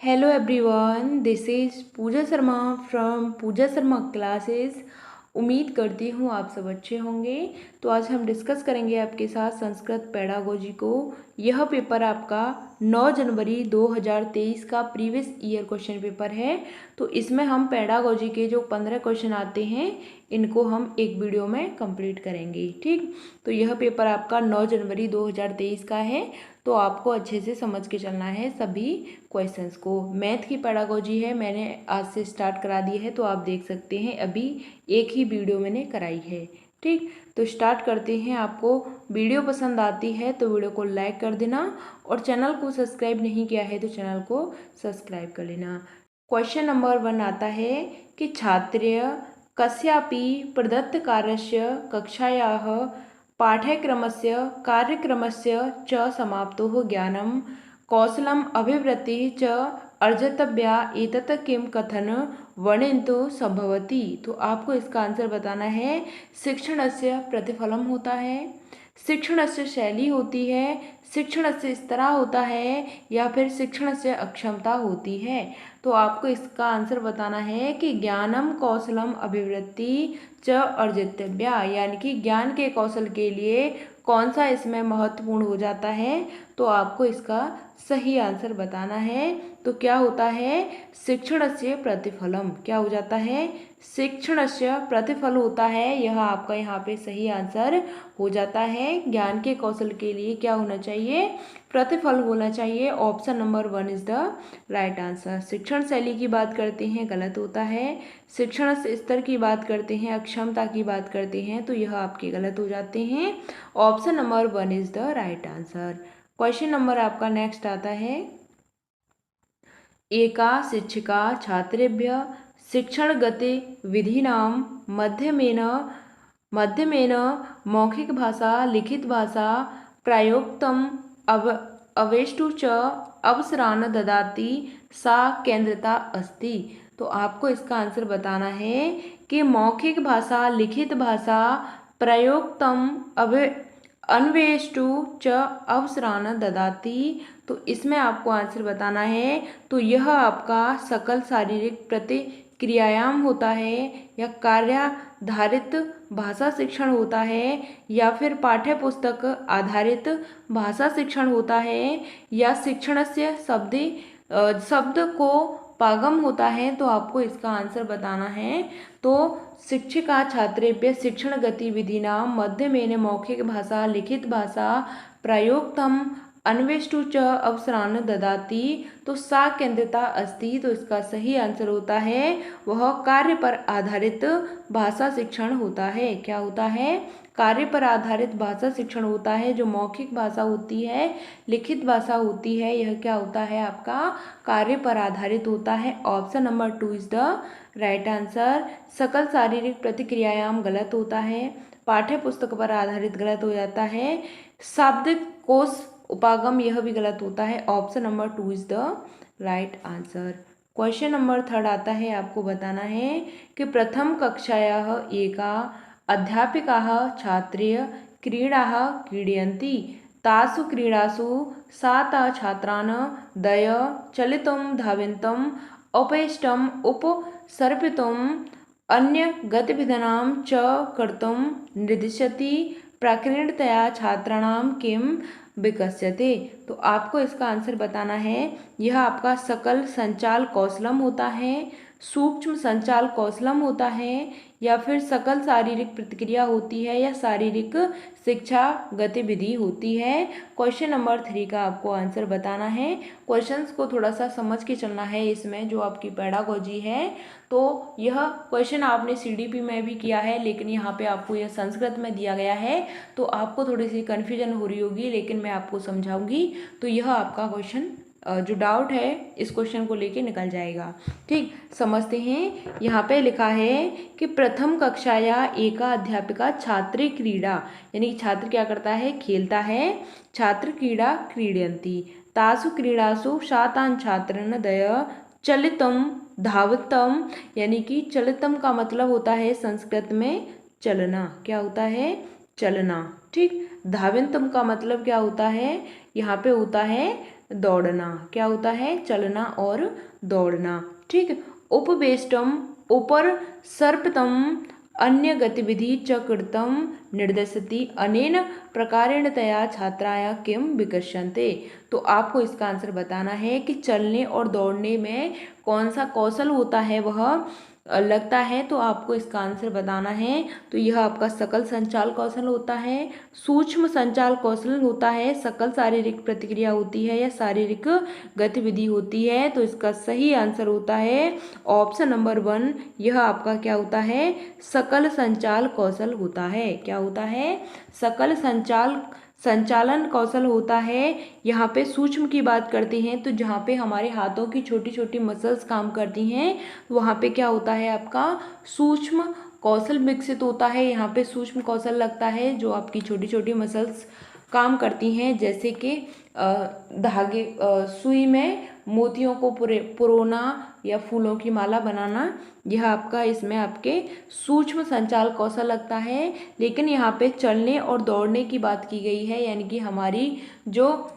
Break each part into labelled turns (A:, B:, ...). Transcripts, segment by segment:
A: Hello everyone, this is Pooja Sharma from Pooja Sharma classes. उम्मीद करती हूँ आप सब अच्छे होंगे। तो आज हम डिस्कस करेंगे आपके साथ संस्कृत पेडागोजी को। यह पेपर आपका 9 जनवरी 2023 का प्रीवियस ईयर क्वेश्चन पेपर है। तो इसमें हम पेडागोजी के जो 15 क्वेश्चन आते हैं इनको हम एक वीडियो में कंप्लीट करेंगे। ठीक, तो यह पेपर आपका 9 जनवरी 2023 का है। तो आपको अच्छे से समझ के चलना है सभी क्वेश्चंस को। मैथ की पेडागोजी है, मैंने आज से स्टार्ट करा दी है, तो आप देख सकते हैं अभी एक ही वीडियो मैंने कराई है। ठीक, तो स्टार्ट करते हैं। आपको वीडियो पसंद आती है तो वीडियो को लाइक कर देना और चैनल को सब्सक्राइब नहीं किया है तो चैनल को सब्सक्राइब कर लेना। क्वेश्चन नंबर 1 आता है कि छात्रेय कस्यापि प्रदत्त कार्यस्य कक्षायाः पाठ्यक्रमस्य कार्यक्रमस्य च समाप्तोः ज्ञानं कौशलम अभिवृत्ति च अर्जितव्या एतत् किम कथन वर्णयन्तु संभवति। तो आपको इसका आंसर बताना है। शिक्षणस्य प्रतिफलम होता है, शिक्षणस्य शैली होती है, शिक्षणस्य स्तर होता है या फिर शिक्षणस्य अक्षमता होती है। तो आपको इसका आंसर बताना है कि ज्ञानम कौशलम अभिवृत्ति च अर्जितव्या, यानी कि ज्ञान के कौशल के लिए कौन सा इसमें महत्वपूर्ण हो जाता है। तो आपको इसका सही आंसर बताना है। तो क्या होता है, शिक्षणस्य प्रतिफलम। क्या हो जाता है, शिक्षणस्य प्रतिफल होता है। यह आपका यहाँ पे सही आंसर हो जाता है। ज्ञान के कौशल के लिए क्या होना चाहिए, प्रतिफल होना चाहिए। Option number 1 is the right answer. शिक्षण शैली की बात करते हैं, गलत होता है। शिक्षण स्तर की बात करते हैं, अक्षमता की बात करते हैं, तो यह आपके गलत हो जाते हैं। Option number 1 is the right answer. Question number आपका नेक्स्ट आता है, एका शिक्षिका छात्रेभ्य शिक्षण गतिविधीनां माध्यमेन मौखिक भाषा, लिखित भाषा, प्रायोक्तम अवेष्टु च अवसरान् ददाति सा केंद्रता अस्ति। तो आपको इसका आंसर बताना है कि मौखिक भाषा, लिखित भाषा, प्रयोक्तम अन्वेष्टु च अवसरान् ददाति। तो इसमें आपको आंसर बताना है। तो यह आपका सकल शारीरिक प्रतिक्रियायाम होता है या कार्याधारित भाषा शिक्षण होता है या फिर पाठ्य पुस्तक आधारित भाषा शिक्षण होता है या शिक्षणस्य शब्द को पागम होता है। तो आपको इसका आंसर बताना है। तो शिक्षिका छात्रेभ्य शिक्षण गतिविधिनां माध्यमेन मौखिक भाषा, लिखित भाषा, प्रयोक्तम अन्वेष्टु च अवसरान् ददाति। तो सा केंद्रता अस्ति। तो इसका सही आंसर होता है वह कार्य पर आधारित भाषा शिक्षण होता है। क्या होता है, कार्य पर आधारित भाषा शिक्षण होता है। जो मौखिक भाषा होती है, लिखित भाषा होती है, यह क्या होता है आपका कार्य पर आधारित होता है। Option number 2 is the right answer. सकल शारीरिक प्रतिक्रियायाम गलत होता है, पाठ्य पुस्तक पर आधारित गलत हो जाता है, शाब्दिक कोश उपागम यह भी गलत होता है। Option number 2 is the right answer. Question number 3 आता है, आपको बताना है कि प्रथम कक्षायाः एका अध्यापिकाः छात्रेय क्रीडाः क्रीडयन्ति, तासु क्रीडासु सा छात्रान् दय चलितुं धावन्तम् उपवेष्टुम् उपसर्पितुम् अन्य गतिविधीनां च कर्तुं निर्दिशति। प्रकीर्णतया छात्राणां किं विकस्यते। तो आपको इसका आंसर बताना है। यह आपका सकल संचाल कौशलम होता है, सूक्ष्म संचाल कौशलम होता है या फिर सकल शारीरिक प्रतिक्रिया होती है या शारीरिक शिक्षा गतिविधि होती है। क्वेश्चन नंबर 3 का आपको आंसर बताना है। क्वेश्चंस को थोड़ा सा समझ के चलना है इसमें जो आपकी पेडागोजी है। तो यह क्वेश्चन आपने सीडीपी में भी किया है, लेकिन यहाँ पे आपको यह संस्कृत में दिया गया है तो आपको थोड़ी सी कन्फ्यूजन हो रही होगी, लेकिन मैं आपको समझाऊंगी। तो यह आपका क्वेश्चन जो डाउट है इस क्वेश्चन को लेके निकल जाएगा। ठीक, समझते हैं। यहाँ पे लिखा है कि प्रथम कक्षाया एका अध्यापिका छात्रे क्रीड़ा, यानी छात्र क्या करता है, खेलता है। छात्र क्रीड़ा क्रीडयन्ति, तासु क्रीड़ासु शातान छात्रान् दय चलितम धावतम, यानी कि चलितम का मतलब होता है संस्कृत में चलना। क्या होता है, चलना। ठीक, धावंतम का मतलब क्या होता है, यहाँ पे होता है दौड़ना। क्या होता है? चलना और दौड़ना। ठीक। उपवेष्टम ऊपर सर्पतम अन्य गतिविधि च कृतं निर्देशति अनेन प्रकारेण तया छात्राय किम विकस्यन्ते। तो आपको इसका आंसर बताना है कि चलने और दौड़ने में कौन सा कौशल होता है वह लगता है। तो आपको इसका आंसर बताना है। तो यह आपका सकल संचाल कौशल होता है, सूक्ष्म संचाल कौशल होता है, सकल शारीरिक प्रतिक्रिया होती है या शारीरिक गतिविधि होती है। तो इसका सही आंसर होता है ऑप्शन नंबर 1। यह आपका क्या होता है? सकल संचाल कौशल होता है। क्या होता है? सकल संचालन कौशल होता है। यहाँ पे सूक्ष्म की बात करते हैं तो जहाँ पे हमारे हाथों की छोटी छोटी मसल्स काम करती हैं वहाँ पे क्या होता है? आपका सूक्ष्म कौशल विकसित होता है। यहाँ पे सूक्ष्म कौशल लगता है जो आपकी छोटी छोटी मसल्स काम करती हैं, जैसे कि धागे सुई में मोतियों को पुरोना या फूलों की माला बनाना। यह आपका इसमें आपके सूक्ष्म संचाल कौशल लगता है। लेकिन यहाँ पे चलने और दौड़ने की बात की गई है, यानी कि हमारी जो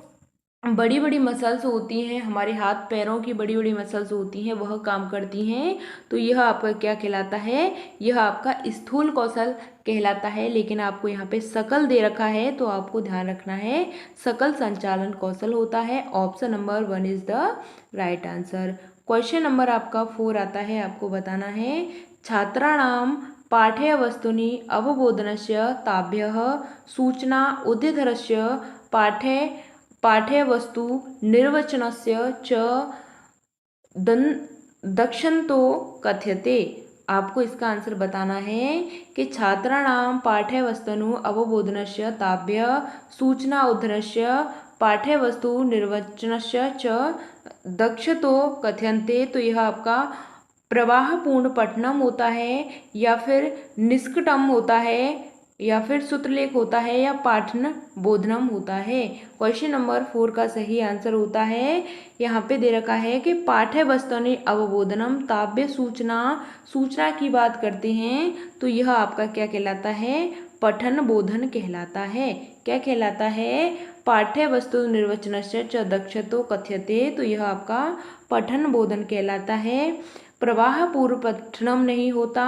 A: बड़ी बड़ी मसल्स होती हैं, हमारे हाथ पैरों की बड़ी बड़ी मसल्स होती हैं वह काम करती हैं। तो यह आपका क्या कहलाता है? यह आपका स्थूल कौशल कहलाता है। लेकिन आपको यहाँ पे सकल दे रखा है तो आपको ध्यान रखना है सकल संचालन कौशल होता है। Option number 1 is the right answer. Question number आपका 4 आता है, आपको बताना है छात्राणाम पाठ्यवस्तूनि अवबोधनस्य ताभ्यः सूचना उद्धिधरस्य पाठ्यवस्तु निर्वचनस्य च दक्षन्तो कथ्यते। आपको इसका आंसर बताना है कि छात्राणां पाठ्यवस्तुनु अवबोधनस्य ताभ्यः सूचना उद्धरस्य पाठ्यवस्तु निर्वचनस्य च दक्षतो कथ्यन्ते। तो यह आपका प्रवाहपूर्ण पठनम होता है या फिर निष्कटम होता है या फिर सूत्रलेख होता है या पाठन बोधनम होता है। क्वेश्चन नंबर 4 का सही आंसर होता है, यहाँ पे दे रखा है कि पाठ्य वस्तुनि अवबोधनम ताव्य सूचना की बात करते हैं तो यह आपका क्या कहलाता है? पठन बोधन कहलाता है। क्या कहलाता है? पाठ्य वस्तु निर्वचनस्य च दक्षतो कथ्यते। तो यह आपका पठन बोधन कहलाता है। प्रवाह पूर्व पठनम नहीं होता,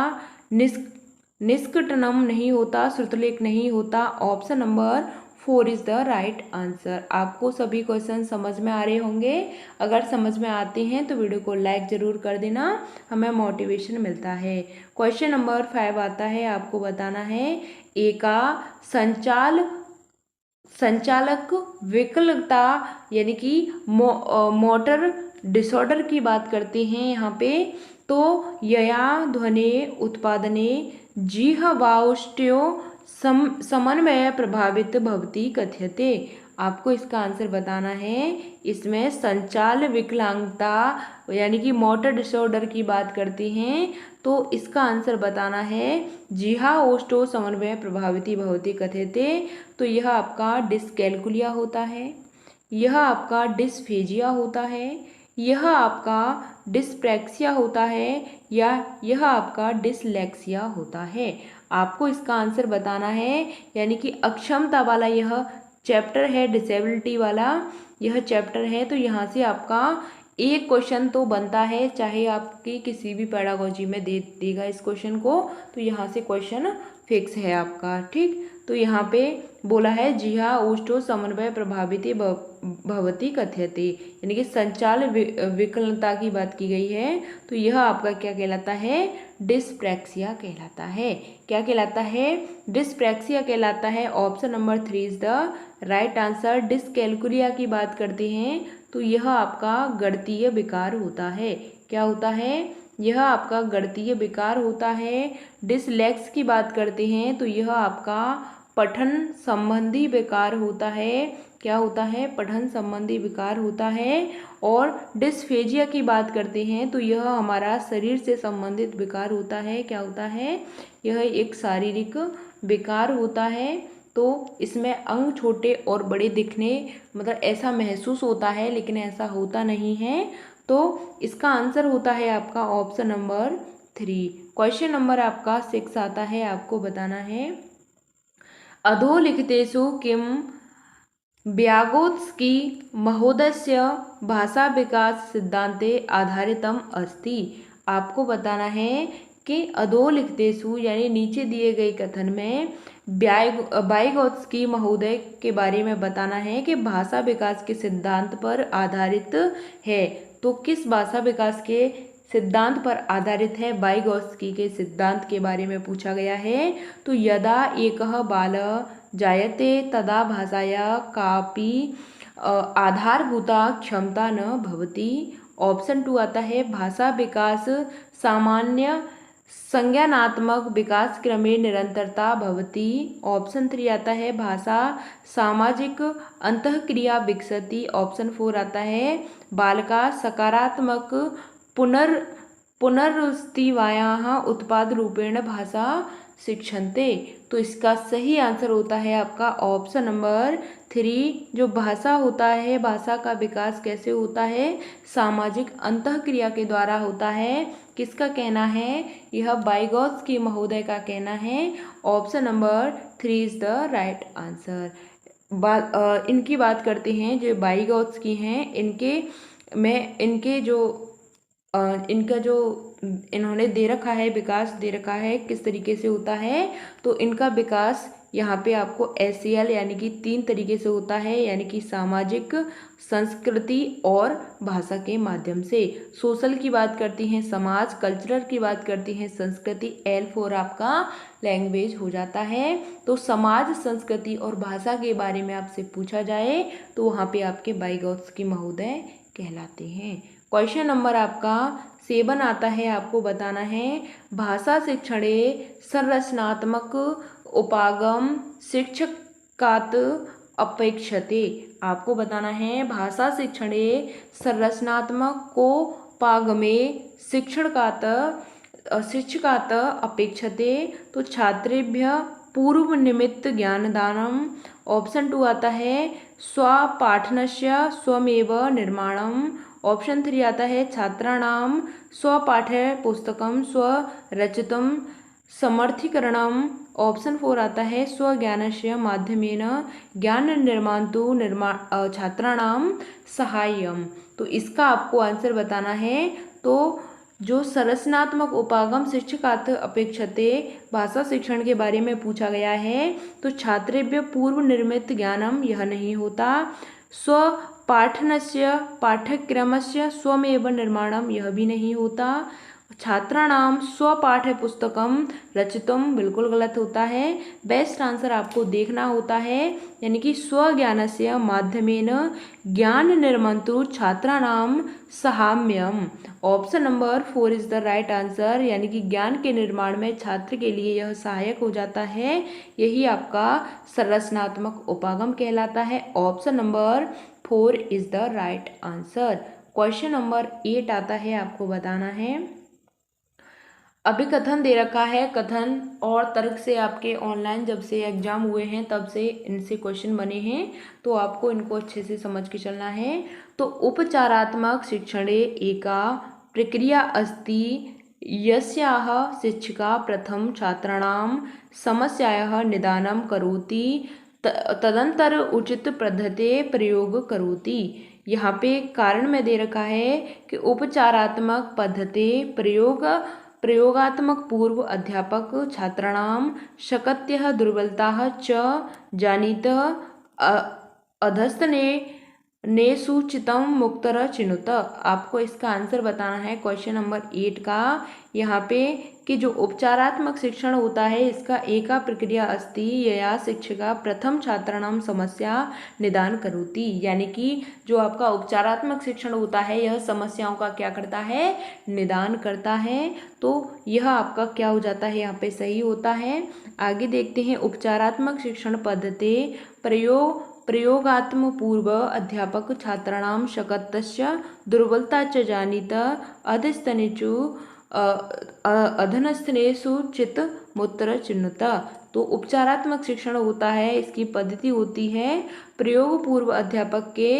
A: निष्कटनम नहीं होता, श्रुतलेख नहीं होता। Option number 4 is the right answer. आपको सभी क्वेश्चन समझ में आ रहे होंगे। अगर समझ में आते हैं तो वीडियो को लाइक जरूर कर देना, हमें मोटिवेशन मिलता है। क्वेश्चन नंबर 5 आता है, आपको बताना है एका संचालक विकलता यानी कि मोटर डिसऑर्डर की बात करते हैं यहाँ पे। तो यया ध्वनि उत्पादने जिह्वाष्टयो समन्वय प्रभावित भवति कथ्यते। आपको इसका आंसर बताना है। इसमें संचाल विकलांगता यानी कि मोटर डिसऑर्डर की बात करते हैं तो इसका आंसर बताना है जिह्वाष्टयो समन्वय प्रभावित भवति कथ्यते। तो यह आपका डिस्कैल्कुलिया होता है, यह आपका डिस्फेजिया होता है, यह आपका डिस्प्रैक्सिया होता है या यह आपका डिसलेक्सिया होता है। आपको इसका आंसर बताना है, यानी कि अक्षमता वाला यह चैप्टर है, डिसेबिलिटी वाला यह चैप्टर है। तो यहाँ से आपका एक क्वेश्चन तो बनता है, चाहे आपकी किसी भी पेडागोजी में देगा इस क्वेश्चन को, तो यहाँ से क्वेश्चन फिक्स है आपका। ठीक। तो यहाँ पे बोला है जिह्वाष्टयो समन्वय प्रभावित भवति कथ्यते, यानी कि संचाल विकलता की बात की गई है। तो यह आपका क्या कहलाता है? डिस्प्रैक्सिया कहलाता है। क्या कहलाता है? डिस्प्रैक्सिया कहलाता है। Option number 3 is the right answer. Dyscalculia की बात करते हैं तो यह आपका गणितीय विकार होता है। क्या होता है? यह आपका गणितीय विकार होता है। डिसलेक्स की बात करते हैं तो यह आपका पठन संबंधी विकार होता है। क्या होता है? पठन संबंधी विकार होता है। और डिस्फेजिया की बात करते हैं तो यह हमारा शरीर से संबंधित विकार होता है। क्या होता है? यह एक शारीरिक विकार होता है। तो इसमें अंग छोटे और बड़े दिखने मतलब ऐसा महसूस होता है, लेकिन ऐसा होता नहीं है। तो इसका आंसर होता है आपका ऑप्शन नंबर 3। क्वेश्चन नंबर आपका 6 आता है, आपको बताना है अधोलिखितेषु किम व्यागोत्स्की महोदयस्य भाषा विकास सिद्धांते आधारितम अस्ति। आपको बताना है कि अधोलिखितेषु यानी नीचे दिए गए कथन में वाइगोत्स्की महोदय के बारे में बताना है कि भाषा विकास के सिद्धांत पर आधारित है। तो किस भाषा विकास के सिद्धांत पर आधारित है? वाइगोत्स्की के सिद्धांत के बारे में पूछा गया है। तो यदा एकः बालः जायते तदा भाषाया कापि आधारभूता क्षमता न भवति। ऑप्शन 2 आता है भाषा विकास सामान्य संज्ञानात्मक विकास क्रमे निरंतरता भवति। ऑप्शन 3 आता है भाषा सामाजिक अंतःक्रिया विकसति। ऑप्शन 4 आता है बालका सकारात्मक पुनरुस्तीवायाः उत्पाद रूपेण भाषा शिक्षन्ते। तो इसका सही आंसर होता है आपका ऑप्शन नंबर 3। जो भाषा होता है, भाषा का विकास कैसे होता है? सामाजिक अंतःक्रिया के द्वारा होता है। किसका कहना है? यह वाइगोत्स्की महोदय का कहना है। Option number 3 is the right answer. इनकी बात करते हैं जो वाइगोत्स्की हैं, इनका जो इन्होंने दे रखा है, विकास दे रखा है किस तरीके से होता है। तो इनका विकास यहाँ पे आपको SCL यानी कि 3 तरीके से होता है, यानी कि सामाजिक, संस्कृति और भाषा के माध्यम से। सोशल की बात करती हैं समाज, कल्चरल की बात करती हैं संस्कृति, L4 आपका लैंग्वेज हो जाता है। तो समाज, संस्कृति और भाषा के बारे में आपसे पूछा जाए तो वहाँ पे आपके वाइगोत्स्की महोदय कहलाते हैं। क्वेश्चन नंबर आपका 7 आता है। आपको बताना है भाषा शिक्षणे संरचनात्मक उपागम शिक्षकात् अपेक्षते। आपको बताना है भाषा शिक्षणे संरचनात्मक उपागमे शिक्षकात् अपेक्षते। तो छात्रेभ्य पूर्व निमित्त ज्ञानदानम। ऑप्शन 2 आता है स्वपाठनस्य स्वमेव निर्माणम। ऑप्शन 3 आता है छात्राणाम स्वपाठ्य पुस्तकम स्वरचितम समर्थीकरणम। ऑप्शन 4 आता है स्वज्ञानस्य माध्यमेन ज्ञान निर्मान्तु छात्राणाम सहाय्यम। तो इसका आपको आंसर बताना है। तो जो संरचनात्मक उपागम शिक्षकात् अपेक्षते, भाषा शिक्षण के बारे में पूछा गया है। तो छात्रेभ्य पूर्व निर्मित ज्ञानम यह नहीं होता। स्वपाठनस्य पाठ्यक्रमस्य स्वमेव निर्माणम यह भी नहीं होता। छात्राणाम स्वपाठ्य पुस्तकम रचितम बिल्कुल गलत होता है। बेस्ट आंसर आपको देखना होता है, यानी कि स्वज्ञानस्य माध्यमेन ज्ञान निर्मान्तु छात्राणाम सहाम्यम। Option number 4 is the right answer, यानी कि ज्ञान के निर्माण में छात्र के लिए यह सहायक हो जाता है। यही आपका संरचनात्मक उपागम कहलाता है। Option number 4 is the right answer. Question number 8 आता है। आपको बताना है अभी कथन दे रखा है। कथन और तर्क से आपके ऑनलाइन जब से एग्जाम हुए हैं तब से इनसे क्वेश्चन बने हैं, तो आपको इनको अच्छे से समझ के चलना है। तो उपचारात्मक शिक्षणे एका प्रक्रिया अस्ति यस्याः शिक्षिका प्रथम छात्राणां समस्यायाः निदानं करोति तदंतर उचित पद्धते प्रयोग करोति। यहाँ पे कारण में दे रखा है कि उपचारात्मक पद्धति प्रयोगात्मक पूर्व अध्यापक छात्राणां शक्यः दुर्बलताः च जानीत अधस्तने ने सूचितम मुक्तर चिनुत। आपको इसका आंसर बताना है क्वेश्चन नंबर 8 का। यहाँ पे कि जो उपचारात्मक शिक्षण होता है इसका एका प्रक्रिया अस्ति यया शिक्षिका प्रथम छात्राणाम समस्या निदान करोति, यानी कि जो आपका उपचारात्मक शिक्षण होता है यह समस्याओं का क्या करता है? निदान करता है। तो यह आपका क्या हो जाता है? यहाँ पे सही होता है। आगे देखते हैं उपचारात्मक शिक्षण पद्धति प्रयोगात्म पूर्व अध्यापक छात्राणां शक्यस्य दुर्बलता च जानीत अधस्तनेषु अधनस्थनेषु चित मुत्र चिन्नुत। तो उपचारात्मक शिक्षण होता है, इसकी पद्धति होती है प्रयोग पूर्व अध्यापक के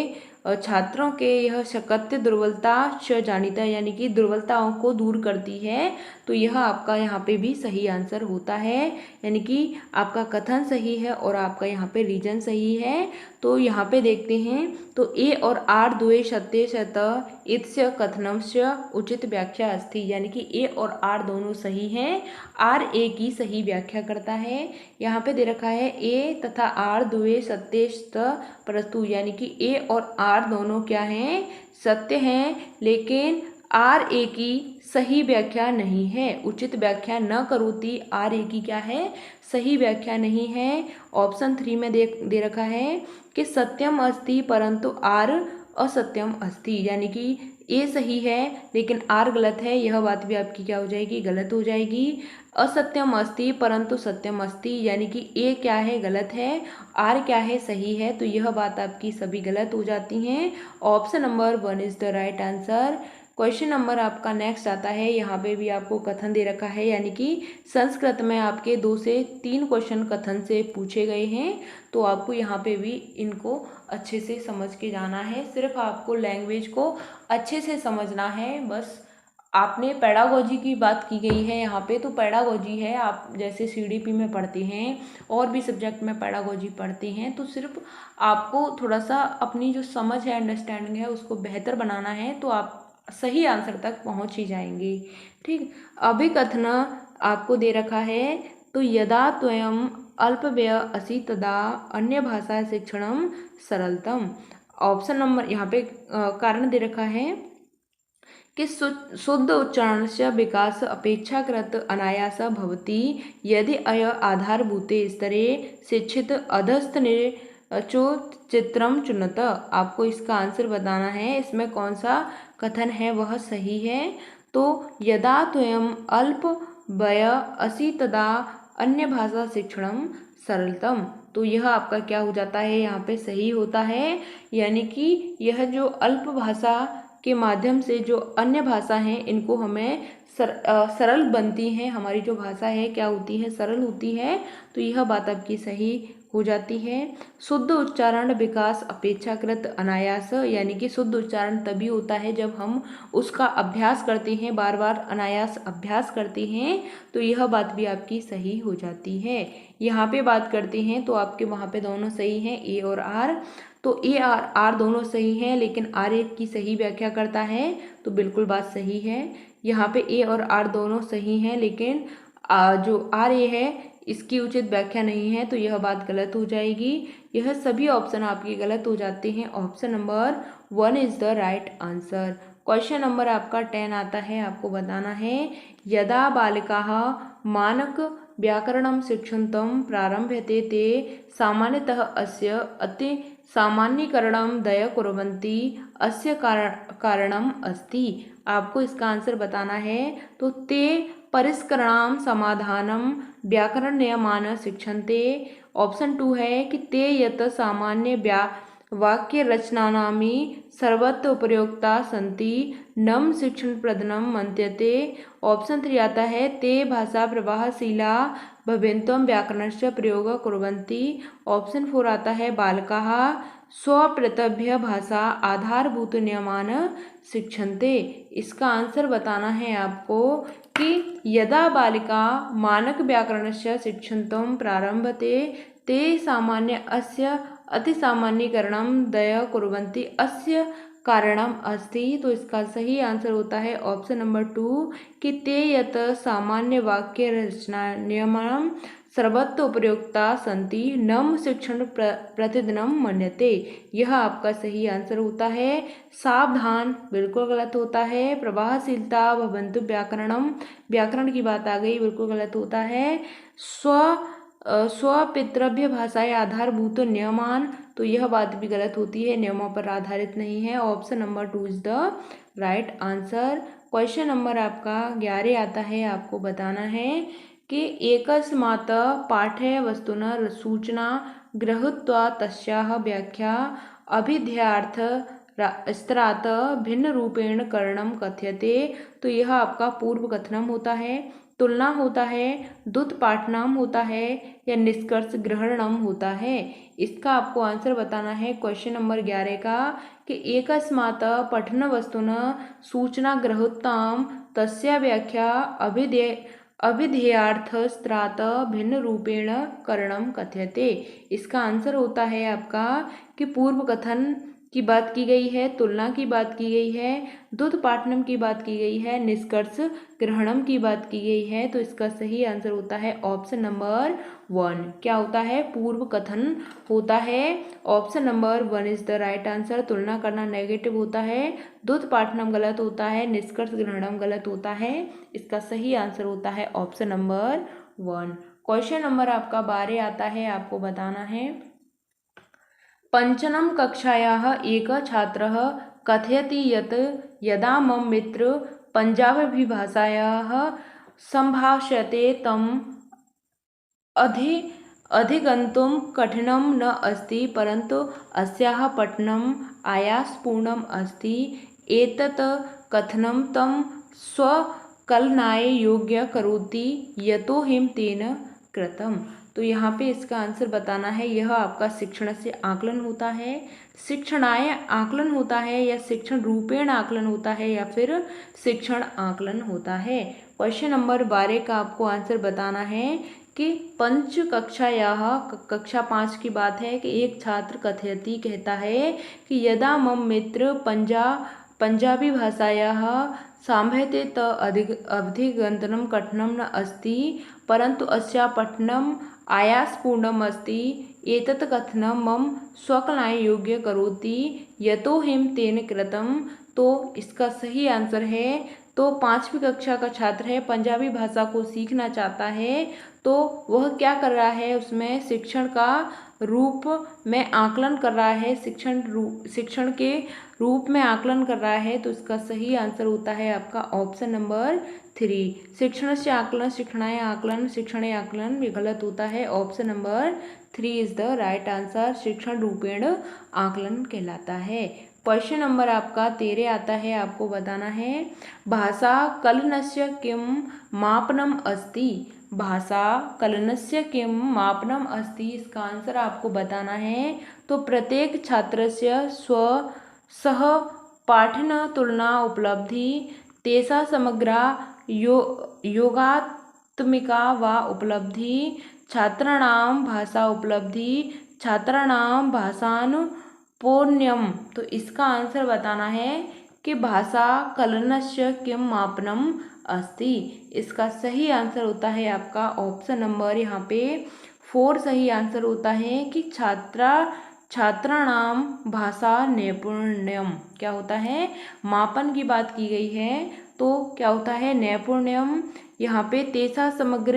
A: छात्रों के यह शक्य दुर्बलता च जानीता, यानी कि दुर्बलताओं को दूर करती है। तो यह आपका यहाँ पे भी सही आंसर होता है, यानी कि आपका कथन सही है और आपका यहाँ पे रीजन सही है। तो तो यहाँ पे देखते हैं तो ए और आर द्वे सत्य शत इत्स्य कथनस्य उचित व्याख्या अस्ति, यानी कि ए और आर दोनों सही हैं, आर ए की सही व्याख्या करता है। यहाँ पे दे रखा है ए तथा आर द्वे सत्यश्च परस्तु, यानी कि ए और आर दोनों क्या हैं, सत्य हैं, लेकिन आर ए की सही व्याख्या नहीं है, उचित व्याख्या न करोति आर ए की क्या है, सही व्याख्या नहीं है। ऑप्शन 3 में दे रखा है कि सत्यम अस्ति परंतु आर असत्यम अस्ति, यानी कि ए सही है लेकिन आर गलत है, यह बात भी आपकी क्या हो जाएगी, गलत हो जाएगी। असत्यम अस्ति परंतु सत्यम अस्ति, यानी कि ए क्या है, गलत है, आर क्या है, सही है, तो यह बात आपकी सभी गलत हो जाती हैं। Option number 1 is the right answer. Question number आपका नेक्स्ट आता है, यहाँ पे भी आपको कथन दे रखा है, यानी कि संस्कृत में आपके 2 से 3 क्वेश्चन कथन से पूछे गए हैं, तो आपको यहाँ पे भी इनको अच्छे से समझ के जाना है। सिर्फ आपको लैंग्वेज को अच्छे से समझना है बस। आपने पेडागोजी की बात की गई है यहाँ पे, तो पेडागोजी है, आप जैसे सीडीपी में पढ़ते हैं और भी सब्जेक्ट में पेडागोजी पढ़ते हैं, तो सिर्फ आपको थोड़ा सा अपनी जो समझ है, अंडरस्टैंडिंग है, उसको बेहतर बनाना है, तो आप सही आंसर तक पहुंच ही जाएंगे। ठीक, अभिकथन आपको दे रखा है, तो यदा त्वयम अल्पव्यय असि तदा अन्य भाषा शिक्षणम सरलतम। ऑप्शन नंबर यहाँ पे कारण दे रखा है कि शुद्ध उच्चारण से विकास अपेक्षाकृत अनायास भवति यदि अय आधारभूते स्तरे शिक्षित अधस्थ चो चित्रम चुनत। आपको इसका आंसर बताना है, इसमें कौन सा कथन है वह सही है। तो यदा त्वयम अल्प व्यय असि तदा अन्य भाषा शिक्षणम सरलतम, तो यह आपका क्या हो जाता है, यहाँ पे सही होता है, यानी कि यह जो अल्प भाषा के माध्यम से जो अन्य भाषा हैं इनको हमें सरल बनती हैं, हमारी जो भाषा है क्या होती है, सरल होती है, तो यह बात आपकी सही हो जाती है। शुद्ध उच्चारण विकास अपेक्षाकृत अनायास, यानी कि शुद्ध उच्चारण तभी होता है जब हम उसका अभ्यास करते हैं, बार बार अनायास अभ्यास करते हैं, तो यह बात भी आपकी सही हो जाती है। यहाँ पे बात करते हैं तो आपके वहाँ पे दोनों सही हैं, ए और आर, तो ए और आर दोनों सही हैं, लेकिन आर एक की सही व्याख्या करता है, तो बिल्कुल बात सही है। यहाँ पे ए और आर दोनों सही हैं, लेकिन जो आर ए है इसकी उचित व्याख्या नहीं है, तो यह बात गलत हो जाएगी। यह सभी ऑप्शन आपके गलत हो जाते हैं। Option number 1 is the right answer. Question number आपका 10 आता है, आपको बताना है यदा बालिकाः मानक व्याकरणं शिक्षन्तं प्रारभ्यते ते सामान्यतः अस्य अति सामान्यीकरणं दय कुर्वन्ति अस्य कारणम अस्ति। आपको इसका आंसर बताना है, तो ते परिष्करणां समाधानं व्याकरण नियमान शिक्षन्ते। ऑप्शन 2 है कि ते यत सामान्य वाक्य रचनानामि सर्वत्र उपयोक्ता सन्ति नम शिक्षण प्रदनम मन्यते। ऑप्शन 3 आता है ते भाषा प्रवाहशीला भवेन्तं व्याकरणस्य प्रयोग कुर्वन्ति। ऑप्शन 4 आता है बालकाः स्वप्रतभ्य भाषा आधारभूत नियमान शिक्षन्ते। इसका आंसर बताना है आपको कि यदा बालिका मानक व्याकरणस्य शिक्षन्तं प्रारभते ते सामान्य अस्य अतिसामान्यीकरणं दय कुर्वन्ति अस्य कारणम अस्ति। तो इसका सही आंसर होता है ऑप्शन नंबर 2 कि ते यत सामान्य वाक्य रचना नियमनम सर्वत्र उपयोक्ता सन्ति नम शिक्षण प्रतिदिनम मन्यते। यह आपका सही आंसर होता है। सावधान बिल्कुल गलत होता है। प्रवाहशीलता भवन्तु व्याकरणम, व्याकरण की बात आ गई, बिल्कुल गलत होता है। स्वपितृभ्य भाषाएं आधारभूत नियमान, तो यह बात भी गलत होती है, नियमों पर आधारित नहीं है। Option number 2 is the right answer. Question number आपका 11 आता है, आपको बताना है कि एकस्मात् पाठ्य वस्तुना सूचना गृहीत्वा तस्याः व्याख्या अभिध्यार्थ स्तरात् भिन्न रूपेण करणम कथ्यते। तो यह आपका पूर्व कथनम होता है, तुलना होता है, दुत्पाठनम होता है या निष्कर्ष ग्रहणम होता है। इसका आपको आंसर बताना है क्वेश्चन नंबर 11 का कि एकस्मात् पठन वस्तुना सूचना गृहीत्वां तस्या व्याख्या अविधेयार्थस्त्रात भिन्न रूपेण करणम कथ्यते। इसका आंसर होता है आपका कि पूर्व कथन की बात की गई है, तुलना की बात की गई है, द्युतपाठनम की बात की गई है, निष्कर्ष ग्रहणम की बात की गई है। तो इसका सही आंसर होता है ऑप्शन नंबर 1। क्या होता है? पूर्व कथन होता है। Option number 1 is the right answer. तुलना करना नेगेटिव होता है, द्युतपाठनम गलत होता है, निष्कर्ष ग्रहणम गलत होता है। इसका सही आंसर होता है ऑप्शन नंबर 1। क्वेश्चन नंबर आपका 12 आता है, आपको बताना है। पंचम कक्षायाः एकः छात्रः कथयति यत् यदा मम मित्र पञ्जाबीभाषायाः सम्भाष्यते तम् अधिगन्तुं कठिनं न अस्ति, परन्तु अस्याः पठनम् आयासपूर्णम् अस्ति। एतत् कथनं तं स्वकलनाय योग्य करोति यतो हि तेन कृतम्। तो यहाँ पे इसका आंसर बताना है। यह आपका शिक्षण से आकलन होता है, शिक्षणाय आकलन होता है, या शिक्षण रूपेण आकलन होता है, या फिर शिक्षण आकलन होता है। क्वेश्चन नंबर 12 का आपको आंसर बताना है कि पंच कक्षायाः कक्षा 5 की बात है कि एक छात्र कथयति कहता है कि यदा मम मित्र पंजाबी भाषायाः साम्भयते त अधिगन्तुं कठिनं न अस्ति, परन्तु अस्याः पठनम् आयासपूर्णम् अस्ति। एतत् कथनं मम स्वकलनाय योग्य करोति यतो हि तेन कृतम्। तो इसका सही आंसर है, तो 5वीं कक्षा का छात्र है, पंजाबी भाषा को सीखना चाहता है, तो वह क्या कर रहा है, उसमें शिक्षण का रूप में आकलन कर रहा है, शिक्षण के रूप में आकलन कर रहा है। तो इसका सही आंसर होता है आपका ऑप्शन नंबर 3। शिक्षण से आकलन, शिक्षणाय आकलन, शिक्षणे आकलन ये गलत होता है। Option number 3 is the right answer. शिक्षण रूपेण आकलन कहलाता है। क्वेश्चन नंबर आपका 13 आता है, आपको बताना है भाषा कलनस्य किं मापनम अस्ति। भाषा कलनस्य किं मापनम अस्ति, इसका आंसर आपको बताना है। तो प्रत्येक छात्रस्य सह पाठन तुलना उपलब्धि तेषा समग्रा योगात्मिका वा उपलब्धि छात्राणां भाषा उपलब्धि छात्राणां भाषानुपौन्यम। तो इसका आंसर बताना है कि भाषा कलनस्य किं मापनम अस्ति। इसका सही आंसर होता है आपका ऑप्शन नंबर यहाँ पे 4 सही आंसर होता है कि छात्राणाम भाषा नैपुण्यम। क्या होता है? मापन की बात की गई है, तो क्या होता है? नैपुण्यम। यहाँ पे तेषा समग्र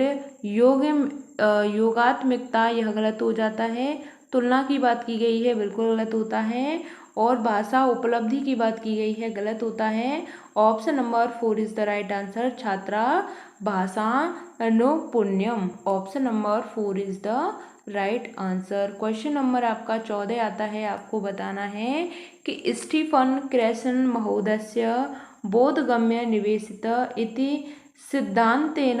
A: योगात्मिकता, यह गलत हो जाता है। तुलना की बात की गई है, बिल्कुल गलत होता है। और भाषा उपलब्धि की बात की गई है, गलत होता है। Option number 4 is the right answer. छात्रा भाषा नैपुण्यम, option number 4 is the right answer. Question number आपका 14 आता है, आपको बताना है कि स्टीफन क्रेसन महोदयस्य बोधगम्य निवेशित इति सिद्धांतेन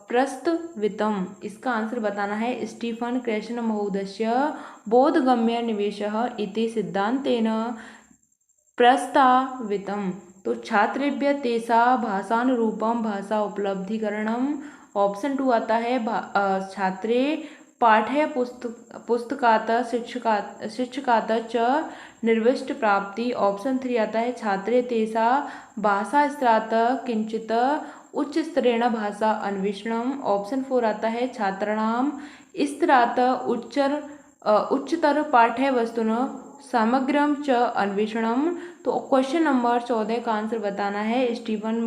A: प्रस्तावितम्। इसका आंसर बताना है। स्टीफन क्रेसन महोदयस्य बोधगम्य निवेशः इति सिद्धांतेन प्रस्तावितम्। तो छात्रेभ्यः तेषा भाषानुरूपं भाषा उपलब्धिकरणम्। ऑप्शन 2 आता है छात्रे पाठ्य पुस्तकात् शिक्षकात् च निर्विष्ट प्राप्ति। ऑप्शन 3 आता है छात्रे तेषा भाषा स्तरात् किंचित उच्च स्तरेण भाषा अन्वेषणम्। ऑप्शन 4 आता है छात्राणां स्तरात् उच्चतर पाठ्य वस्तुन समग्रम च अन्वेषणम। तो क्वेश्चन नंबर 14 का आंसर बताना है स्टीफन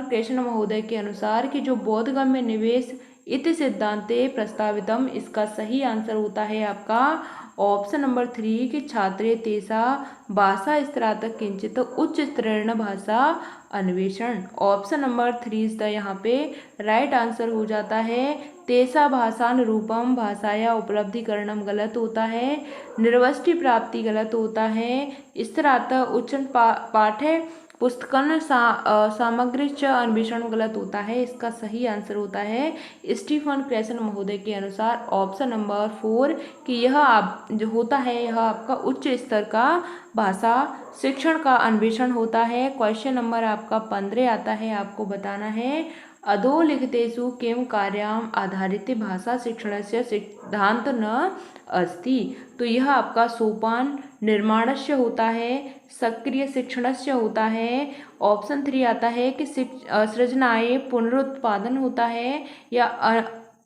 A: क्रेसन महोदय के अनुसार कि जो बोधगम्य निवेश इति सिद्धांते प्रस्तावितम, इसका सही आंसर होता है आपका ऑप्शन नंबर 3 कि छात्रे तेषा भाषा स्तरात् किंचित उच्च स्तरेण भाषा अन्वेषण। ऑप्शन नंबर 3 इज द यहाँ पे राइट आंसर हो जाता है। तेषा भाषानुरूपम भाषाया उपलब्धिकरणम गलत होता है। निर्वष्टि प्राप्ति गलत होता है। स्तरात् उच्च पाठ्य पुस्तकन सामग्री च अन्वेषण गलत होता है। इसका सही आंसर होता है स्टीफन क्रेसन महोदय के अनुसार ऑप्शन नंबर 4 कि यह आप जो होता है यह आपका उच्च स्तर का भाषा शिक्षण का अन्वेषण होता है। क्वेश्चन नंबर आपका 15 आता है, आपको बताना है अधोलिखितेषु किं कार्याम् आधारित भाषा शिक्षणस्य सिद्धांत न अस्ति। तो यह आपका सोपान निर्माणस्य होता है, सक्रिय शिक्षणस्य होता है। ऑप्शन 3 आता है कि सृजनाएं पुनरुत्पादन होता है या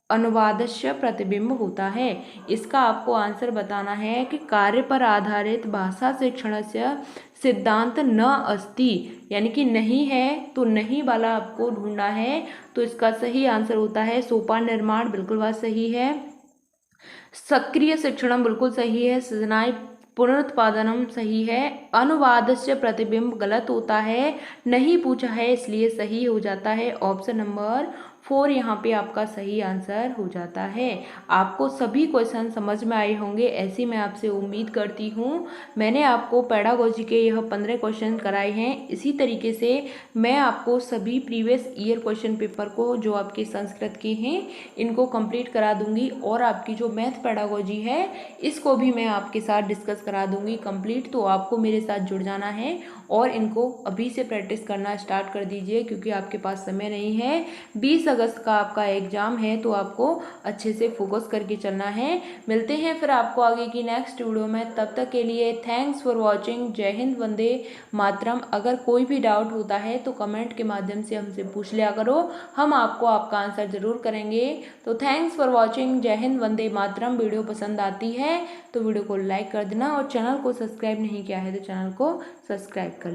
A: अनुवादस्य प्रतिबिंब होता है। इसका आपको आंसर बताना है कि कार्य पर आधारित भाषा शिक्षणस्य सिद्धांत न अस्ति, यानी कि नहीं है तो नहीं वाला आपको ढूंढना है। तो इसका सही आंसर होता है सोपान निर्माण, बिल्कुल बात सही है। सक्रिय शिक्षणम बिल्कुल सही है। सृजनाएं पुनरुत्पादनम सही है। अनुवादस्य प्रतिबिंब गलत होता है, नहीं पूछा है इसलिए सही हो जाता है। ऑप्शन नंबर 4 यहाँ पे आपका सही आंसर हो जाता है। आपको सभी क्वेश्चन समझ में आए होंगे ऐसी मैं आपसे उम्मीद करती हूँ। मैंने आपको पेडागोजी के यह 15 क्वेश्चन कराए हैं। इसी तरीके से मैं आपको सभी प्रीवियस ईयर क्वेश्चन पेपर को जो आपके संस्कृत के हैं इनको कंप्लीट करा दूंगी, और आपकी जो मैथ पेडागोजी है इसको भी मैं आपके साथ डिस्कस करा दूंगी कंप्लीट। तो आपको मेरे साथ जुड़ जाना है और इनको अभी से प्रैक्टिस करना स्टार्ट कर दीजिए, क्योंकि आपके पास समय नहीं है। 20 अगस्त का आपका एग्जाम है, तो आपको अच्छे से फोकस करके चलना है। मिलते हैं फिर आपको आगे की नेक्स्ट वीडियो में, तब तक के लिए थैंक्स फॉर वॉचिंग। जय हिंद, वंदे मातरम। अगर कोई भी डाउट होता है तो कमेंट के माध्यम से हमसे पूछ लिया करो, हम आपको आपका आंसर जरूर करेंगे। तो थैंक्स फॉर वॉचिंग। जय हिंद, वंदे मातरम। वीडियो पसंद आती है तो वीडियो को लाइक कर देना, और चैनल को सब्सक्राइब नहीं किया है तो चैनल को सब्सक्राइब कर